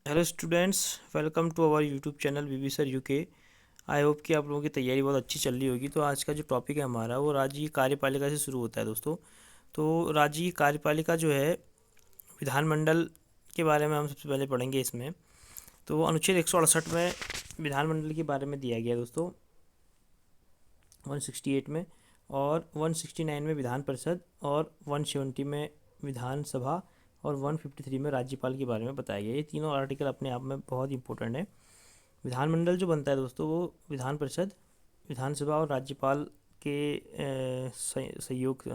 Hello students, welcome to our YouTube channel VV sir UK. I hope कि आप लोगों की तैयारी बहुत अच्छी चल रही होगी। तो आज का जो टॉपिक है हमारा वो राज्य की कार्यपालिका से शुरू होता है दोस्तों। तो राज्य की कार्यपालिका जो है विधानमंडल के बारे में हम सबसे पहले पढ़ेंगे इसमें। तो अनुच्छेद 168 में विधानमंडल के बारे में दिया गया है दोस्तों, 168 में, और 169 में विधान परिषद, और 170 में विधानसभा, और 153 में राज्यपाल के बारे में बताया गया। ये तीनों आर्टिकल अपने आप में बहुत इंपॉर्टेंट है। विधानमंडल जो बनता है दोस्तों वो विधान परिषद, विधानसभा और राज्यपाल के सहयोग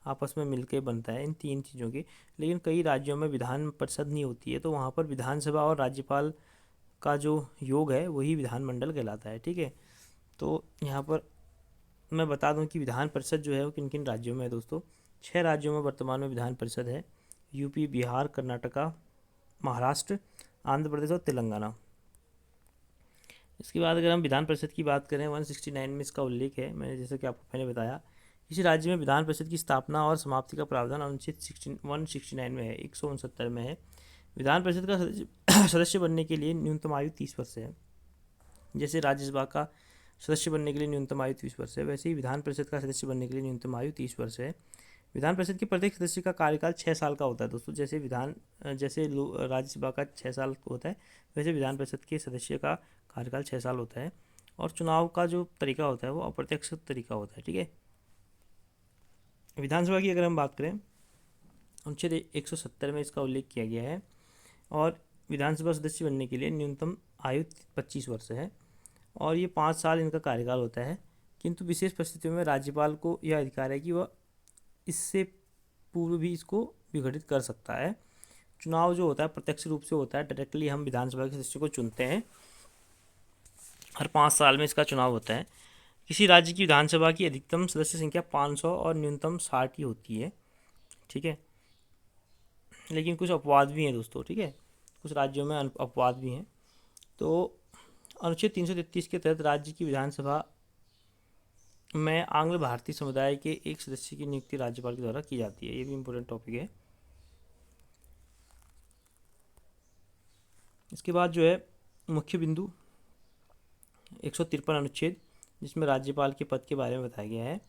आपस में मिलकर बनता है, इन तीन चीज़ों के। लेकिन कई राज्यों में विधान परिषद नहीं होती है, तो वहाँ पर विधानसभा और राज्यपाल का जो योग है वही विधानमंडल कहलाता है। ठीक है, तो यहाँ पर मैं बता दूं कि विधान परिषद जो है वो किन किन राज्यों में है दोस्तों। 6 राज्यों में वर्तमान में विधान परिषद है: यूपी, बिहार, कर्नाटका, महाराष्ट्र, आंध्र प्रदेश और तेलंगाना। इसके बाद अगर हम विधान परिषद की बात करें, 169 में इसका उल्लेख है। मैंने जैसे कि आपको पहले बताया, किसी राज्य में विधान परिषद की स्थापना और समाप्ति का प्रावधान अनुच्छेद 169 में है, 169 में है। विधान परिषद का सदस्य बनने के लिए न्यूनतम आयु 30 वर्ष है। जैसे राज्यसभा का सदस्य बनने के लिए न्यूनतम आयु 30 वर्ष है, वैसे ही विधान परिषद का सदस्य बनने के लिए न्यूनतम आयु 30 वर्ष है। विधान परिषद के प्रत्येक सदस्य का कार्यकाल 6 साल का होता है दोस्तों। जैसे राज्यसभा का 6 साल होता है, वैसे विधान परिषद के सदस्य का कार्यकाल 6 साल होता है। और चुनाव का जो तरीका होता है वो अप्रत्यक्ष तरीका होता है। ठीक है, विधानसभा की अगर हम बात करें, अनुच्छेद 170 में इसका उल्लेख किया गया है। और विधानसभा सदस्य बनने के लिए न्यूनतम आयु 25 वर्ष है, और ये 5 साल इनका कार्यकाल होता है। किंतु विशेष परिस्थितियों में राज्यपाल को यह अधिकार है कि वह इससे पूर्व भी इसको विघटित कर सकता है। चुनाव जो होता है प्रत्यक्ष रूप से होता है, डायरेक्टली हम विधानसभा के सदस्य को चुनते हैं। हर 5 साल में इसका चुनाव होता है। किसी राज्य की विधानसभा की अधिकतम सदस्य संख्या 500 और न्यूनतम 60 ही होती है। ठीक है, लेकिन कुछ अपवाद भी हैं दोस्तों। ठीक है, कुछ राज्यों में अपवाद भी हैं। तो अनुच्छेद 333 के तहत राज्य की विधानसभा में आंग्ल भारतीय समुदाय के एक सदस्य की नियुक्ति राज्यपाल के द्वारा की जाती है। ये भी इम्पोर्टेंट टॉपिक है। इसके बाद जो है मुख्य बिंदु 153 अनुच्छेद, जिसमें राज्यपाल के पद के बारे में बताया गया है।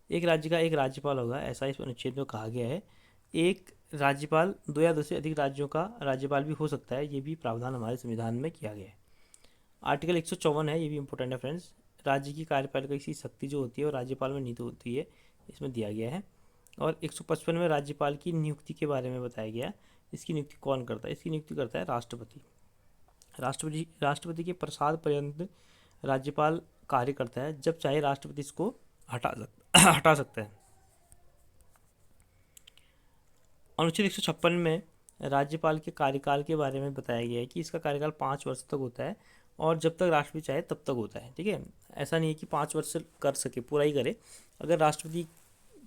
एक राज्य का एक राज्यपाल होगा, ऐसा इस अनुच्छेद में कहा गया है। एक राज्यपाल 2 या 2 से अधिक राज्यों का राज्यपाल भी हो सकता है, ये भी प्रावधान हमारे संविधान में किया गया है। आर्टिकल 154 है, ये भी इंपॉर्टेंट है फ्रेंड्स। राज्य की कार्यपालिका की शक्ति जो होती है वो राज्यपाल में निहित होती है, इसमें दिया गया है। और 155 में राज्यपाल की नियुक्ति के बारे में बताया गया। इसकी नियुक्ति कौन करता है? इसकी नियुक्ति करता है राष्ट्रपति। राष्ट्रपति के प्रसाद पर्यंत राज्यपाल कार्य करता है, जब चाहे राष्ट्रपति इसको हटा सकता है। अनुच्छेद 156 में राज्यपाल के कार्यकाल के बारे में बताया गया है कि इसका कार्यकाल 5 वर्ष तक होता है, और जब तक राष्ट्रपति चाहे तब तक होता है। ठीक है, ऐसा नहीं है कि 5 वर्ष कर सके, पूरा ही करे। अगर राष्ट्रपति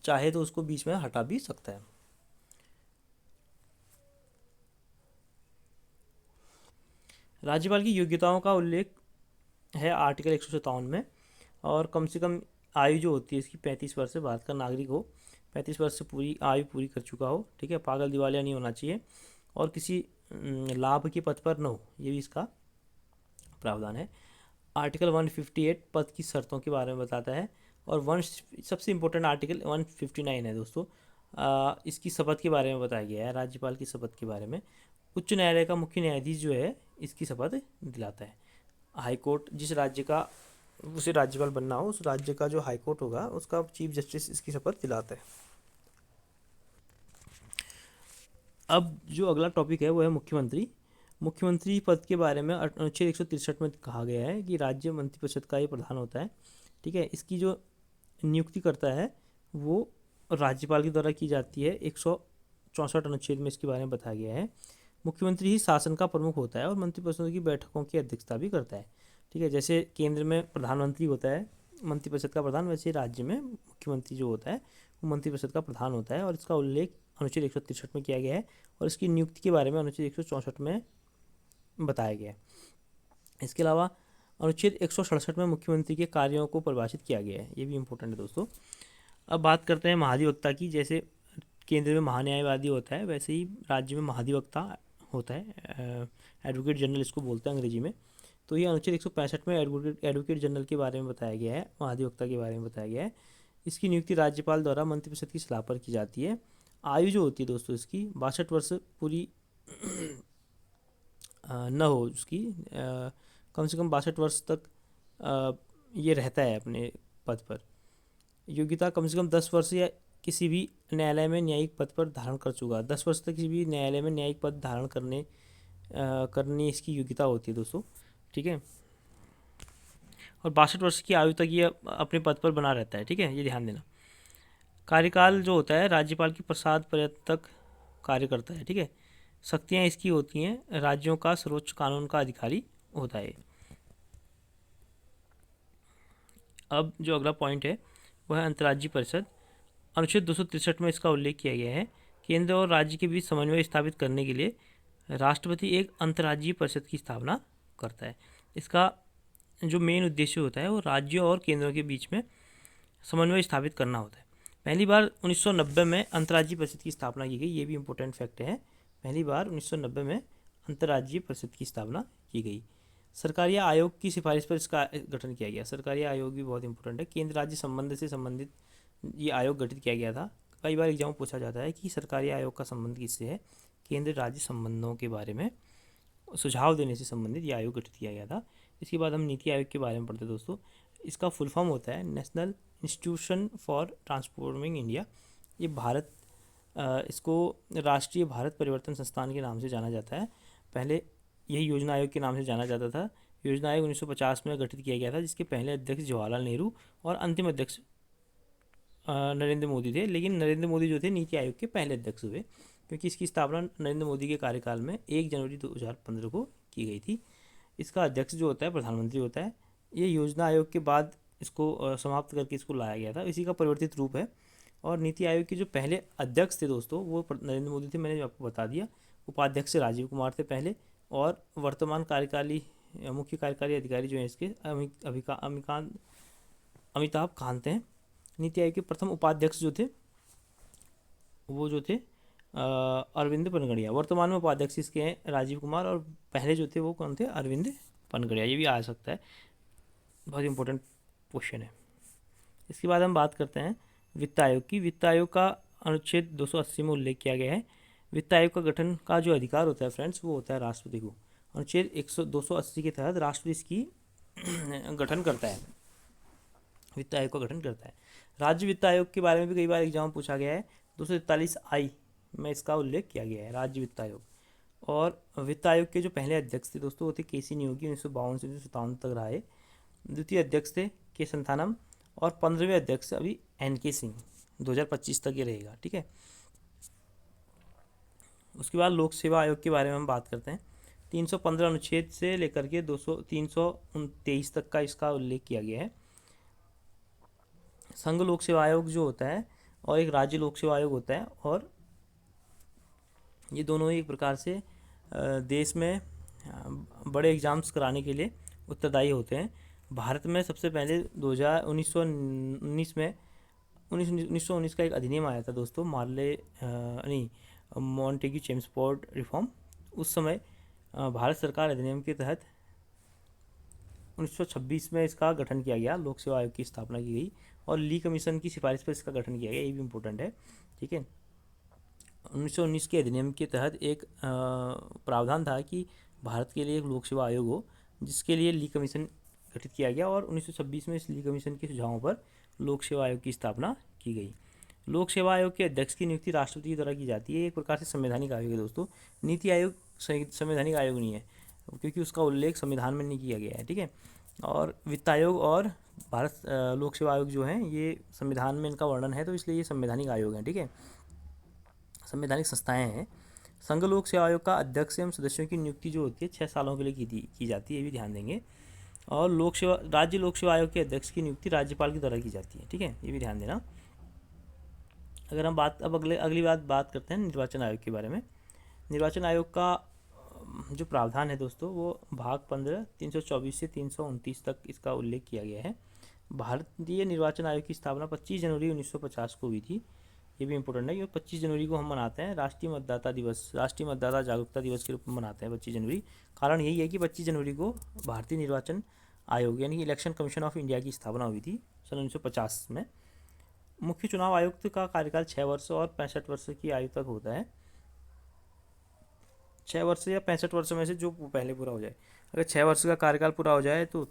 चाहे तो उसको बीच में हटा भी सकता है। राज्यपाल की योग्यताओं का उल्लेख है आर्टिकल 157 में। और कम से कम आयु जो होती है इसकी 35 वर्ष से, भारत का नागरिक हो, 35 वर्ष से पूरी आयु पूरी कर चुका हो। ठीक है, पागल दिवालिया नहीं होना चाहिए, और किसी लाभ के पद पर न हो, ये भी इसका प्रावधान है। आर्टिकल 158 पद की शर्तों के बारे में बताता है। और सबसे इम्पोर्टेंट आर्टिकल 159 है दोस्तों। इसकी शपथ के बारे में बताया गया है, राज्यपाल की शपथ के बारे में। उच्च न्यायालय का मुख्य न्यायाधीश जो है इसकी शपथ दिलाता है। हाई कोर्ट, जिस राज्य का उसे राज्यपाल बनना हो, उस राज्य का जो हाई कोर्ट होगा उसका चीफ जस्टिस इसकी शपथ दिलाता है। अब जो अगला टॉपिक है वो है मुख्यमंत्री। मुख्यमंत्री पद के बारे में अनुच्छेद 163 में कहा गया है कि राज्य मंत्रिपरिषद का ये प्रधान होता है। ठीक है, इसकी जो नियुक्ति करता है वो राज्यपाल के द्वारा की जाती है। 164 अनुच्छेद में इसके बारे में बताया गया है। मुख्यमंत्री ही शासन का प्रमुख होता है और मंत्रिपरिषद की बैठकों की अध्यक्षता भी करता है। ठीक है, जैसे केंद्र में प्रधानमंत्री होता है मंत्रिपरिषद का प्रधान, वैसे राज्य में मुख्यमंत्री जो होता है वो मंत्रिपरिषद का प्रधान होता है। और इसका उल्लेख अनुच्छेद 163 में किया गया है, और इसकी नियुक्ति के बारे में अनुच्छेद 164 में बताया गया है। इसके अलावा अनुच्छेद 167 में मुख्यमंत्री के कार्यों को परिभाषित किया गया है, ये भी इंपॉर्टेंट है दोस्तों। अब बात करते हैं महाधिवक्ता की। जैसे केंद्र में महान्यायवादी होता है, वैसे ही राज्य में महाधिवक्ता होता है, एडवोकेट जनरल इसको बोलते हैं अंग्रेजी में। तो ये अनुच्छेद 165 में एडवोकेट जनरल के बारे में बताया गया है, महाधिवक्ता के बारे में बताया गया है। इसकी नियुक्ति राज्यपाल द्वारा मंत्रिपरिषद की सलाह पर की जाती है। आयु जो होती है दोस्तों इसकी 62 वर्ष पूरी न हो उसकी, कम से कम 62 वर्ष तक ये रहता है अपने पद पर। योग्यता कम से कम 10 वर्ष या किसी भी न्यायालय में न्यायिक पद पर धारण कर चुका, 10 वर्ष तक किसी भी न्यायालय में न्यायिक पद धारण करनी इसकी योग्यता होती है दोस्तों, ठीक है। और 62 वर्ष की आयु तक ये अपने पद पर बना रहता है, ठीक है, ये ध्यान देना। कार्यकाल जो होता है राज्यपाल की प्रसाद पर्यंत तक कार्य करता है, ठीक है। शक्तियाँ इसकी होती हैं, राज्यों का सर्वोच्च कानून का अधिकारी होता है। अब जो अगला पॉइंट है वह है अंतर्राज्यीय परिषद। अनुच्छेद 263 में इसका उल्लेख किया गया है। केंद्र और राज्य के बीच समन्वय स्थापित करने के लिए राष्ट्रपति एक अंतर्राज्यीय परिषद की स्थापना करता है। इसका जो मेन उद्देश्य होता है वो राज्यों और केंद्रों के बीच में समन्वय स्थापित करना होता है। पहली बार 1990 में अंतर्राज्यीय परिषद की स्थापना की गई, ये भी इंपॉर्टेंट फैक्ट है। पहली बार 1990 में अंतर्राज्यीय परिषद की स्थापना की गई। सरकारी आयोग की सिफारिश पर इसका गठन किया गया। सरकारी आयोग भी बहुत इंपॉर्टेंट है। केंद्र राज्य संबंध से संबंधित ये आयोग गठित किया गया था। कई बार एग्जाम पूछा जाता है कि सरकारी आयोग का संबंध किससे है। केंद्र राज्य संबंधों के बारे में सुझाव देने से संबंधित ये आयोग गठित किया गया था। इसके बाद हम नीति आयोग के बारे में पढ़ते हैं दोस्तों। इसका फुल फॉर्म होता है national institution for transforming India. ये भारत इसको राष्ट्रीय भारत परिवर्तन संस्थान के नाम से जाना जाता है। पहले यही योजना आयोग के नाम से जाना जाता था। योजना आयोग 1950 में गठित किया गया था, जिसके पहले अध्यक्ष जवाहरलाल नेहरू और अंतिम अध्यक्ष नरेंद्र मोदी थे। लेकिन नरेंद्र मोदी जो थे नीति आयोग के पहले अध्यक्ष हुए, क्योंकि इसकी स्थापना नरेंद्र मोदी के कार्यकाल में 1 जनवरी 2015 को की गई थी। इसका अध्यक्ष जो होता है प्रधानमंत्री होता है। ये योजना आयोग के बाद इसको समाप्त करके इसको लाया गया था, इसी का परिवर्तित रूप है। और नीति आयोग के जो पहले अध्यक्ष थे दोस्तों वो नरेंद्र मोदी थे, मैंने आपको बता दिया। उपाध्यक्ष राजीव कुमार थे पहले, और वर्तमान मुख्य कार्यकारी अधिकारी जो हैं इसके अमिताभ कांत हैं। नीति आयोग के प्रथम उपाध्यक्ष जो थे वो जो थे अरविंद पनगड़िया। वर्तमान में उपाध्यक्ष इसके हैं राजीव कुमार, और पहले जो थे वो कौन थे, अरविंद पनगड़िया। ये भी आ सकता है, बहुत इंपॉर्टेंट क्वेश्चन है। इसके बाद हम बात करते हैं वित्त आयोग की। वित्त आयोग का अनुच्छेद 280 में उल्लेख किया गया है। वित्त आयोग का गठन का जो अधिकार होता है फ्रेंड्स, वो होता है राष्ट्रपति को। अनुच्छेद 280 के तहत राष्ट्रपति इसकी गठन करता है, वित्त आयोग का गठन करता है। राज्य वित्त आयोग के बारे में भी कई बार एग्जाम पूछा गया है। 243I में इसका उल्लेख किया गया है, राज्य वित्त आयोग। और वित्त आयोग के जो पहले अध्यक्ष थे दोस्तों वो थे KC नियोगी, 1952 से 1957 तक रहे। द्वितीय अध्यक्ष थे K संथानम, और 15वें अध्यक्ष अभी NK सिंह, 2025 तक ये रहेगा, ठीक है। उसके बाद लोक सेवा आयोग के बारे में हम बात करते हैं। 315 अनुच्छेद से लेकर के 329 तक का इसका उल्लेख किया गया है। संघ लोक सेवा आयोग जो होता है और एक राज्य लोक सेवा आयोग होता है, और ये दोनों ही एक प्रकार से देश में बड़े एग्जाम्स कराने के लिए उत्तरदायी होते हैं। भारत में सबसे पहले 1919 का एक अधिनियम आया था दोस्तों, मॉन्टेग्यू चेम्सफोर्ड रिफॉर्म। उस समय भारत सरकार अधिनियम के तहत 1926 में इसका गठन किया गया, लोक सेवा आयोग की स्थापना की गई, और ली कमीशन की सिफारिश पर इसका गठन किया गया। ये भी इम्पोर्टेंट है, ठीक है। 1919 के अधिनियम के तहत एक प्रावधान था कि भारत के लिए एक लोक सेवा आयोग हो, जिसके लिए ली कमीशन गठित किया गया, और 1926 में इस ली कमीशन के सुझावों पर लोक सेवा आयोग की स्थापना की गई। लोक सेवा आयोग के अध्यक्ष की नियुक्ति राष्ट्रपति के द्वारा की जाती है। एक प्रकार से संवैधानिक आयोग है दोस्तों। नीति आयोग संवैधानिक आयोग नहीं है, क्योंकि उसका उल्लेख संविधान में नहीं किया गया है, ठीक है। और वित्त आयोग और भारत लोक सेवा आयोग जो हैं ये संविधान में इनका वर्णन है, तो इसलिए ये संवैधानिक आयोग हैं, ठीक है, संवैधानिक संस्थाएं हैं। संघ लोक सेवा आयोग का अध्यक्ष एवं सदस्यों की नियुक्ति जो होती है 6 सालों के लिए की जाती है, ये भी ध्यान देंगे। और राज्य लोक सेवा आयोग के अध्यक्ष की नियुक्ति राज्यपाल के द्वारा की जाती है, ठीक है, ये भी ध्यान देना। अगर हम अगली बात करते हैं निर्वाचन आयोग के बारे में। निर्वाचन आयोग का जो प्रावधान है दोस्तों वो भाग 15 324 से 329 तक इसका उल्लेख किया गया है। भारतीय निर्वाचन आयोग की स्थापना 25 जनवरी 1950 को हुई थी। ये भी इंपॉर्टेंट है क्योंकि 25 जनवरी को हम मनाते हैं राष्ट्रीय मतदाता दिवस, राष्ट्रीय मतदाता जागरूकता दिवस के रूप में मनाते हैं 25 जनवरी। कारण यही है कि 25 जनवरी को भारतीय निर्वाचन आयोग यानी कि इलेक्शन कमीशन ऑफ इंडिया की स्थापना हुई थी सन 1950 में। मुख्य चुनाव आयुक्त का कार्यकाल 6 वर्ष और 65 वर्ष की आयु तक होता है। 6 वर्ष या 65 वर्ष में से जो पहले पूरा हो जाए। अगर 6 वर्ष का कार्यकाल पूरा हो जाए तो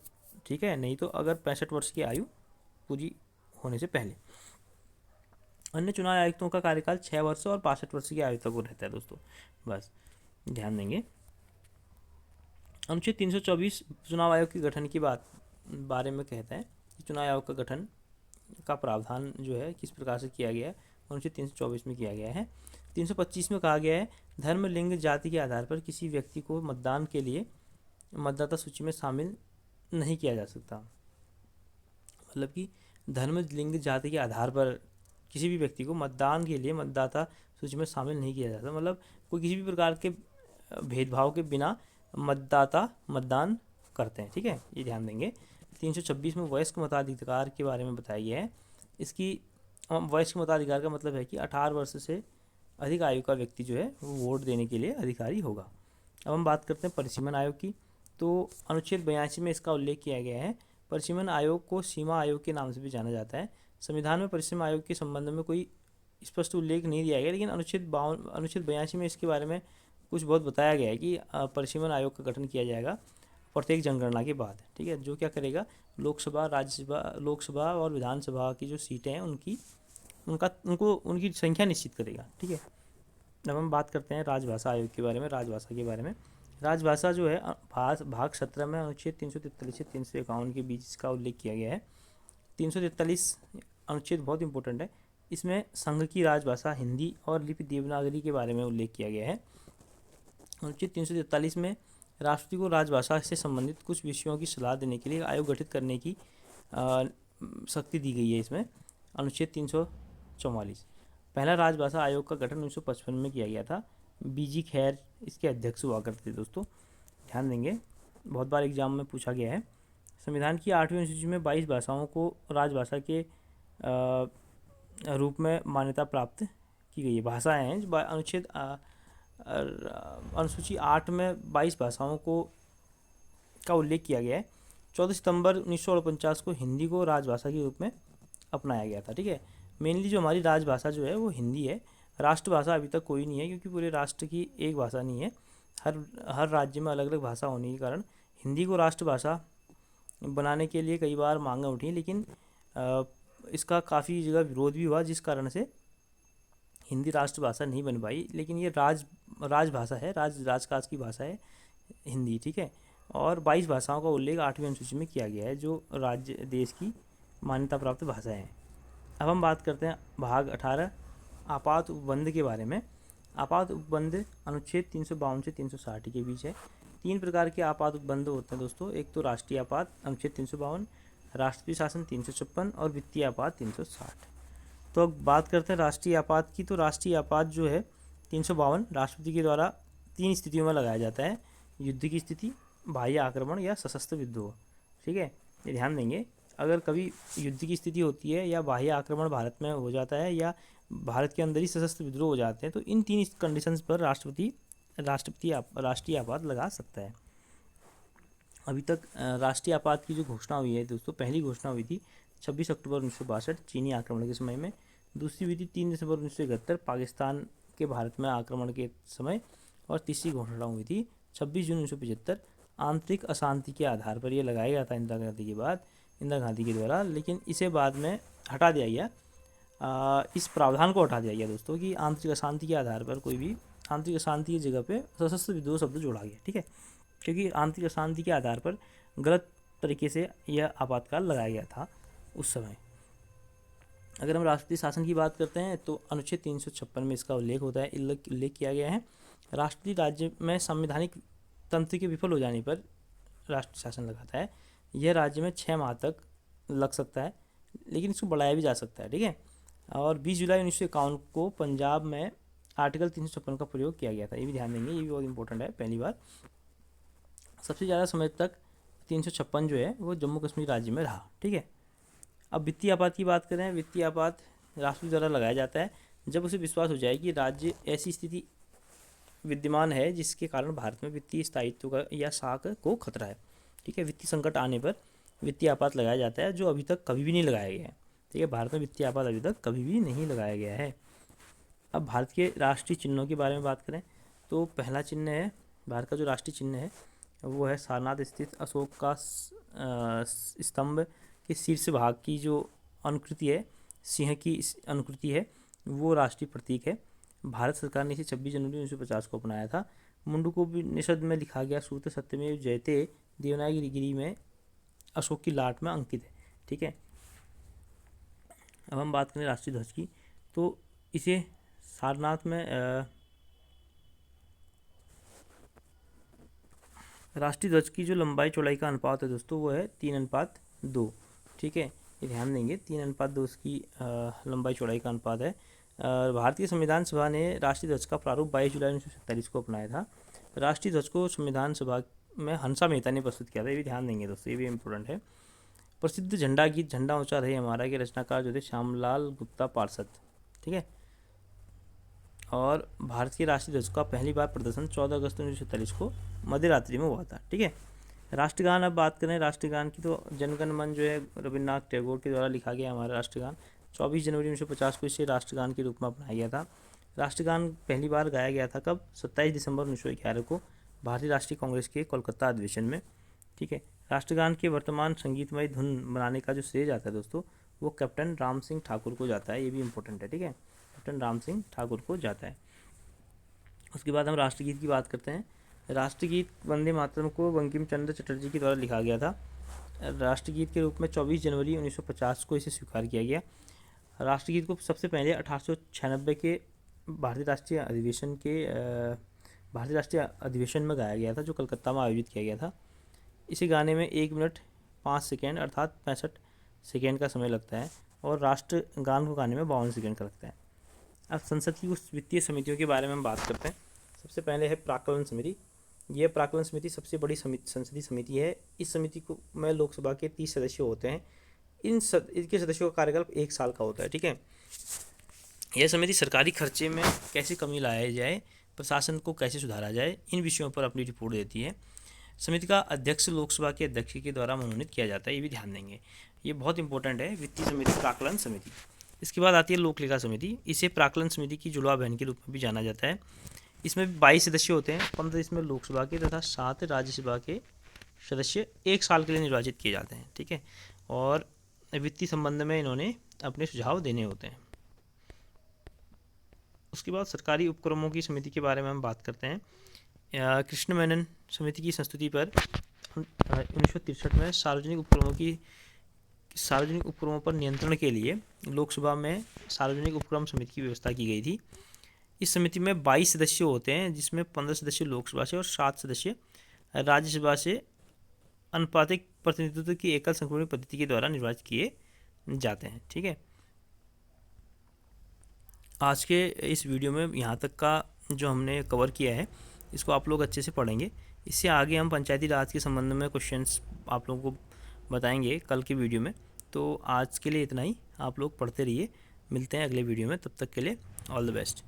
ठीक है, नहीं तो अगर 65 वर्ष की आयु पूरी होने से पहले। अन्य चुनाव आयुक्तों का कार्यकाल 6 वर्ष और 65 वर्ष की आयु तक वो रहता है दोस्तों, बस ध्यान देंगे। अनुच्छेद 324 चुनाव आयोग के गठन की बारे में कहता है कि चुनाव आयोग का गठन का प्रावधान जो है किस प्रकार से किया गया है, अनुच्छेद 324 में किया गया है। 325 में कहा गया है धर्म लिंग जाति के आधार पर किसी व्यक्ति को मतदान के लिए मतदाता सूची में शामिल नहीं किया जा सकता। मतलब कि धर्म लिंग जाति के आधार पर किसी भी व्यक्ति को मतदान के लिए मतदाता सूची में शामिल नहीं किया जा सकता। मतलब कोई किसी भी प्रकार के भेदभाव के बिना मतदाता मतदान करते हैं, ठीक है, ये ध्यान देंगे। 326 में वयस्क मताधिकार के बारे में बताया गया है। इसकी वयस्क मताधिकार का मतलब है कि 18 वर्ष से अधिक आयु का व्यक्ति जो है वो वोट देने के लिए अधिकारी होगा। अब हम बात करते हैं परिसीमन आयोग की। तो अनुच्छेद 82 में इसका उल्लेख किया गया है। परिसीमन आयोग को सीमा आयोग के नाम से भी जाना जाता है। संविधान में परिसीमन आयोग के संबंध में कोई स्पष्ट उल्लेख नहीं दिया गया, लेकिन अनुच्छेद 82 में इसके बारे में कुछ बहुत बताया गया है कि परिसीमन आयोग का गठन किया जाएगा प्रत्येक जनगणना के बाद, ठीक है, जो क्या करेगा लोकसभा, राज्यसभा, लोकसभा और विधानसभा की जो सीटें हैं उनकी संख्या निश्चित करेगा, ठीक है। अब हम बात करते हैं राजभाषा आयोग के बारे में। राजभाषा के बारे में, राजभाषा जो है भाग 17 में अनुच्छेद 343 से 351 के बीच इसका उल्लेख किया गया है। 343 अनुच्छेद बहुत इंपॉर्टेंट है। इसमें संघ की राजभाषा हिंदी और लिपि देवनागरी के बारे में उल्लेख किया गया है। अनुच्छेद 343 में राष्ट्रपति को राजभाषा से संबंधित कुछ विषयों की सलाह देने के लिए आयोग गठित करने की शक्ति दी गई है। इसमें अनुच्छेद 344 पहला राजभाषा आयोग का गठन 1955 में किया गया था। बीजी खैर इसके अध्यक्ष हुआ करते थे दोस्तों, ध्यान देंगे, बहुत बार एग्जाम में पूछा गया है। संविधान की 8वीं अनुसूची में 22 भाषाओं को राजभाषा के रूप में मान्यता प्राप्त की गई है। भाषाएँ हैं अनुच्छेद अनुसूची 8 में 22 भाषाओं का उल्लेख किया गया है। 14 सितंबर 1949 को हिंदी को राजभाषा के रूप में अपनाया गया था, ठीक है। मेनली जो हमारी राजभाषा जो है वो हिंदी है। राष्ट्रभाषा अभी तक कोई नहीं है क्योंकि पूरे राष्ट्र की एक भाषा नहीं है। हर राज्य में अलग अलग भाषा होने के कारण हिंदी को राष्ट्रभाषा बनाने के लिए कई बार मांगें उठी, लेकिन इसका काफ़ी जगह विरोध भी हुआ, जिस कारण से हिंदी राष्ट्रभाषा नहीं बन पाई। लेकिन ये राजभाषा है, राजकाज की भाषा है हिंदी, ठीक है। और 22 भाषाओं का उल्लेख 8वीं अनुसूची में किया गया है जो राज्य देश की मान्यता प्राप्त भाषाएं हैं। अब हम बात करते हैं भाग 18 आपात उपबंध के बारे में। आपात उपबंध अनुच्छेद 352 से 360 के बीच है। 3 प्रकार के आपात उपबंध होते हैं दोस्तों। एक तो राष्ट्रीय आपात अनुच्छेद 352, राष्ट्रपति शासन 356 और वित्तीय आपात 360। तो अब बात करते हैं राष्ट्रीय आपात की। तो राष्ट्रीय आपात जो है 352 राष्ट्रपति के द्वारा 3 स्थितियों में लगाया जाता है: युद्ध की स्थिति, बाह्य आक्रमण या सशस्त्र विद्रोह, ठीक है, ये ध्यान देंगे। अगर कभी युद्ध की स्थिति होती है या बाह्य आक्रमण भारत में हो जाता है या भारत के अंदर ही सशस्त्र विद्रोह हो जाते हैं तो इन 3 कंडीशंस पर राष्ट्रीय आपात लगा सकता है। अभी तक राष्ट्रीय आपात की जो घोषणा हुई है दोस्तों, पहली घोषणा हुई थी 26 अक्टूबर 1962 चीनी आक्रमण के समय में। दूसरी हुई थी 3 दिसंबर 1971 पाकिस्तान के भारत में आक्रमण के समय। और तीसरी घोषणा हुई थी 26 जून 1975 आंतरिक अशांति के आधार पर। यह लगाया गया था इंदिरा गांधी के द्वारा, लेकिन इसे बाद में हटा दिया गया। इस प्रावधान को हटा दिया गया दोस्तों कि आंतरिक अशांति के आधार पर कोई भी आंतरिक अशांति की जगह पे सशस्त्र विद्रोह शब्द जोड़ा गया, ठीक है, क्योंकि आंतरिक अशांति के आधार पर गलत तरीके से यह आपातकाल लगाया गया था उस समय। अगर हम राष्ट्रपति शासन की बात करते हैं तो अनुच्छेद 356 में इसका उल्लेख होता है, उल्लेख किया गया है। राष्ट्रपति राज्य में संवैधानिक तंत्र के विफल हो जाने पर राष्ट्रीय शासन लगाता है। यह राज्य में 6 माह तक लग सकता है, लेकिन इसको बढ़ाया भी जा सकता है, ठीक है। और 20 जुलाई 1951 को पंजाब में आर्टिकल 356 का प्रयोग किया गया था, ये भी ध्यान देंगे, ये भी बहुत इंपॉर्टेंट है। पहली बार सबसे ज़्यादा समय तक 356 जो है वो जम्मू कश्मीर राज्य में रहा, ठीक है। अब वित्तीय आपात की बात करें। वित्तीय आपात राष्ट्रपति द्वारा लगाया जाता है। जब उसे विश्वास हो जाए कि राज्य ऐसी स्थिति विद्यमान है जिसके कारण भारत में वित्तीय स्थायित्व का या साख को खतरा है। ठीक है, वित्तीय संकट आने पर वित्तीय आपात लगाया जाता है, जो अभी तक कभी भी नहीं लगाया गया है। ठीक है, भारत में वित्तीय आपात अभी तक कभी भी नहीं लगाया गया है। अब भारत के राष्ट्रीय चिन्हों के बारे में बात करें तो पहला चिन्ह है, भारत का जो राष्ट्रीय चिन्ह है वो है सारनाथ स्थित अशोक का स्तंभ के शीर्ष भाग की जो अनुकृति है, सिंह की अनुकृति है, वो राष्ट्रीय प्रतीक है। भारत सरकार ने इसे 26 जनवरी 1950 को अपनाया था। मुंडकोपनिषद में लिखा गया सूत्र सत्यमेव जयते देवनागरी में अशोक की लाट में अंकित है। ठीक है, अब हम बात करें राष्ट्रीय ध्वज की, तो इसे सारनाथ में राष्ट्रीय ध्वज की जो लंबाई चौड़ाई का अनुपात है दोस्तों वो है 3:2। ठीक है, ये ध्यान देंगे, 3:2 उसकी लंबाई चौड़ाई का अनुपात है। भारतीय संविधान सभा ने राष्ट्रीय ध्वज का प्रारूप 22 जुलाई 1947 को अपनाया था। राष्ट्रीय ध्वज को संविधान सभा में हंसा मेहता ने प्रस्तुत किया था, ये भी ध्यान देंगे दोस्तों, ये भी इम्पोर्टेंट है। प्रसिद्ध झंडा गीत झंडा ऊंचा रहे हमारा के रचनाकार जो थे श्यामलाल गुप्ता पार्षद। ठीक है, और भारत के राष्ट्रीय ध्वज का पहली बार प्रदर्शन 14 अगस्त 1947 को मध्यरात्रि में हुआ था। ठीक है, राष्ट्रगान, अब बात करें राष्ट्रगान की तो जनगण मन जो है रविन्द्रनाथ टैगोर के द्वारा लिखा गया हमारा राष्ट्रगान 24 जनवरी 1950 को इसे राष्ट्रगान के रूप में अपनाया गया था। राष्ट्रगान पहली बार गाया गया था कब? 27 दिसंबर 1911 को भारतीय राष्ट्रीय कांग्रेस के कोलकाता अधिवेशन में। ठीक है, राष्ट्रगान के वर्तमान संगीतमय धुन बनाने का जो श्रेय जाता है दोस्तों वो कैप्टन राम सिंह ठाकुर को जाता है, ये भी इम्पोर्टेंट है। ठीक है, कैप्टन राम सिंह ठाकुर को जाता है। उसके बाद हम राष्ट्रगीत की बात करते हैं। राष्ट्रगीत वंदे मातरम को बंकिम चंद्र चटर्जी के द्वारा लिखा गया था। राष्ट्रगीत के रूप में 24 जनवरी 1950 को इसे स्वीकार किया गया। राष्ट्रगीत को सबसे पहले 1896 के भारतीय राष्ट्रीय अधिवेशन में गाया गया था, जो कलकत्ता में आयोजित किया गया था। इसे गाने में 1 मिनट 5 सेकेंड अर्थात 65 सेकेंड का समय लगता है और राष्ट्रगान को गाने में 52 सेकेंड का लगता है। अब संसद की कुछ वित्तीय समितियों के बारे में हम बात करते हैं। सबसे पहले है प्राक्कलन समिति। यह प्राक्कलन समिति सबसे बड़ी संसदीय समिति है। इस समिति को में लोकसभा के 30 सदस्य होते हैं। इनके सदस्यों का कार्यकाल 1 साल का होता है। ठीक है, यह समिति सरकारी खर्चे में कैसे कमी लाया जाए, प्रशासन को कैसे सुधारा जाए, इन विषयों पर अपनी रिपोर्ट देती है। समिति का अध्यक्ष लोकसभा के अध्यक्ष के द्वारा मनोनीत किया जाता है, ये भी ध्यान देंगे, ये बहुत इंपॉर्टेंट है। वित्तीय समिति, प्राक्कलन समिति। इसके बाद आती है लोक लेखा समिति। इसे प्राक्कलन समिति की जुड़वा बहन के रूप में भी जाना जाता है। इसमें 22 सदस्य होते हैं, 15 इसमें लोकसभा के तथा 7 राज्यसभा के सदस्य 1 साल के लिए निर्वाचित किए जाते हैं। ठीक है, और वित्तीय संबंध में इन्होंने अपने सुझाव देने होते हैं। उसके बाद सरकारी उपक्रमों की समिति के बारे में हम बात करते हैं। कृष्ण मेनन समिति की संस्तुति पर 1963 में सार्वजनिक उपक्रमों पर नियंत्रण के लिए लोकसभा में सार्वजनिक उपक्रम समिति की व्यवस्था की गई थी। इस समिति में 22 सदस्य होते हैं, जिसमें 15 सदस्य लोकसभा से और 7 सदस्य राज्यसभा से अनुपातिक प्रतिनिधित्व की एकल संक्रमण पद्धति के द्वारा निर्वाचित किए जाते हैं। ठीक है, आज के इस वीडियो में यहाँ तक का जो हमने कवर किया है इसको आप लोग अच्छे से पढ़ेंगे। इससे आगे हम पंचायती राज के संबंध में क्वेश्चंस आप लोगों को बताएंगे कल के वीडियो में। तो आज के लिए इतना ही, आप लोग पढ़ते रहिए। मिलते हैं अगले वीडियो में, तब तक के लिए ऑल द बेस्ट।